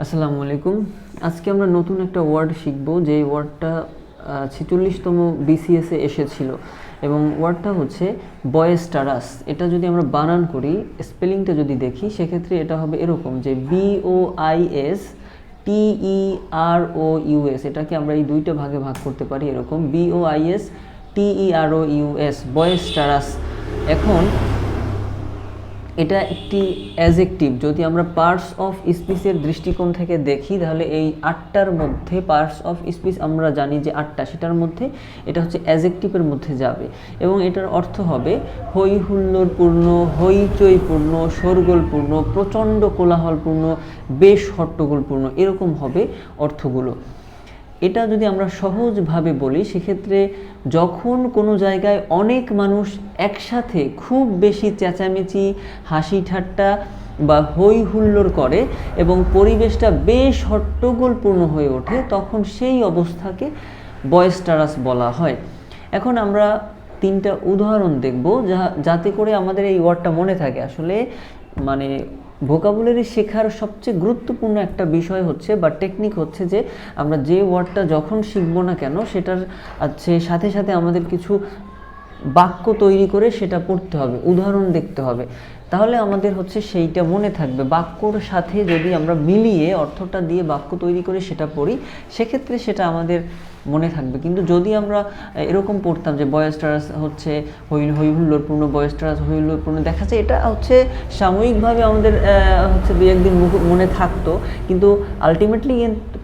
আসসালামু আলাইকুম। আজকে আমরা নতুন একটা ওয়ার্ড শিখব, যে ওয়ার্ডটা 46তম বিসিএসে এসেছিল এবং ওয়ার্ডটা হচ্ছে বয়েস্টারাস। এটা যদি আমরা বানান করি, স্পেলিংটা যদি দেখি, সেক্ষেত্রে এটা হবে এরকম যে BOISTEROUS। এটাকে আমরা এই দুইটা ভাগে ভাগ করতে পারি এরকম, BOISTEROUS, বয়েস্টারাস। এখন এটা একটি অ্যাজেক্টিভ। যদি আমরা পার্টস অফ স্পিচের দৃষ্টিকোণ থেকে দেখি, তাহলে এই 8টার মধ্যে পার্টস অফ স্পিচ আমরা জানি যে 8টা, সেটার মধ্যে এটা হচ্ছে অ্যাজেক্টিভের মধ্যে যাবে এবং এটার অর্থ হবে হই হুল্লোড়পূর্ণ, হইচইপূর্ণ, শোরগোলপূর্ণ, প্রচণ্ড কোলাহলপূর্ণ, বেশ হট্টগোলপূর্ণ, এরকম হবে অর্থগুলো। এটা যদি আমরা সহজভাবে বলি, সেক্ষেত্রে যখন কোনো জায়গায় অনেক মানুষ একসাথে খুব বেশি চেঁচামেচি, হাসি ঠাট্টা বা হই হুল্লোড় করে এবং পরিবেশটা বেশ হট্টগোলপূর্ণ হয়ে ওঠে, তখন সেই অবস্থাকে বয়েস্টারাস বলা হয়। এখন আমরা 3টা উদাহরণ দেখব, যাতে করে আমাদের এই ওয়ার্ডটা মনে থাকে। আসলে মানে ভোকাবুলারি শেখার সবচেয়ে গুরুত্বপূর্ণ একটা বিষয় হচ্ছে বা টেকনিক হচ্ছে যে আমরা যে ওয়ার্ডটা যখন শিখবো না কেন, সেটার সাথে সাথে আমাদের কিছু বাক্য তৈরি করে সেটা পড়তে হবে, উদাহরণ দেখতে হবে, তাহলে আমাদের হচ্ছে সেইটা মনে থাকবে। বাক্যর সাথে যদি আমরা মিলিয়ে অর্থটা দিয়ে বাক্য তৈরি করে সেটা পড়ি, সেক্ষেত্রে সেটা আমাদের মনে থাকবে। কিন্তু যদি আমরা এরকম পড়তাম যে বয়েস্টারাস হচ্ছে হই হুল্লোড়পূর্ণ, বয়েস্টারাস হই হুল্লোড়পূর্ণ, দেখা যায় এটা হচ্ছে সাময়িকভাবে আমাদের হচ্ছে 2-1 দিন মনে থাকতো, কিন্তু আলটিমেটলি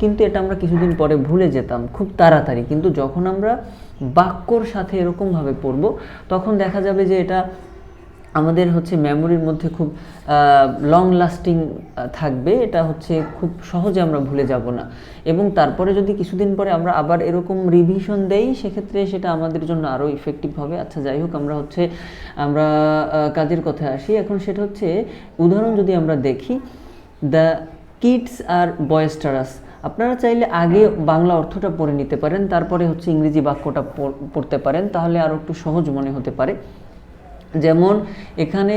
কিন্তু এটা আমরা কিছুদিন পরে ভুলে যেতাম খুব তাড়াতাড়ি। কিন্তু যখন আমরা বাক্যর সাথে এরকমভাবে পড়ব, তখন দেখা যাবে যে এটা আমাদের হচ্ছে মেমোরির মধ্যে খুব লং লাস্টিং থাকবে। এটা হচ্ছে খুব সহজে আমরা ভুলে যাব না। এবং তারপরে যদি কিছুদিন পরে আমরা আবার এরকম রিভিশন দেই, সেক্ষেত্রে সেটা আমাদের জন্য আরও ইফেক্টিভ হবে। আচ্ছা, যাই হোক, আমরা কাজের কথায় আসি। এখন সেটা হচ্ছে উদাহরণ যদি আমরা দেখি, দ্য কিডস আর বয়েস্টারাস। আপনারা চাইলে আগে বাংলা অর্থটা পড়ে নিতে পারেন, তারপরে হচ্ছে ইংরেজি বাক্যটা পড়তে পারেন, তাহলে আরও একটু সহজ মনে হতে পারে। যেমন এখানে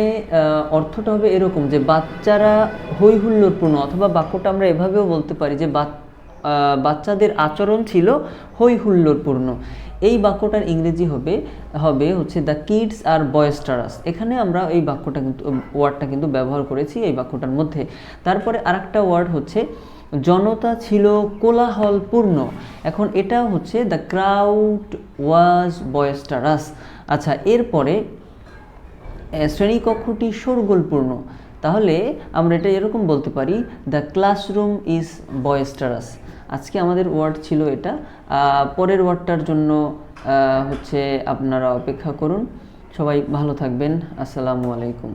অর্থটা হবে এরকম যে বাচ্চারা হই হুল্লোড়পূর্ণ, অথবা বাক্যটা আমরা এভাবেও বলতে পারি যে বাচ্চাদের আচরণ ছিল হই হুল্লোড়পূর্ণ। এই বাক্যটার ইংরেজি হবে হচ্ছে দ্য কিডস আর বয়েস্টারাস। এখানে আমরা এই বাক্যটা কিন্তু ওয়ার্ডটা কিন্তু ব্যবহার করেছি এই বাক্যটার মধ্যে। তারপরে আরেকটা ওয়ার্ড হচ্ছে জনতা ছিল কোলাহলপূর্ণ। এখন এটাও হচ্ছে দ্য ক্রাউড ওয়াজ বয়েস্টারাস। আচ্ছা, এরপরে শ্রেণীকক্ষটি শোরগোলপূর্ণ। তাহলে আমরা এটা এরকম বলতে পারি, দ্য ক্লাসরুম ইজ বয়েস্টারাস। আজকে আমাদের ওয়ার্ড ছিল এটা। পরের ওয়ার্ডটার জন্য হচ্ছে আপনারা অপেক্ষা করুন। সবাই ভালো থাকবেন। আসসালামু আলাইকুম।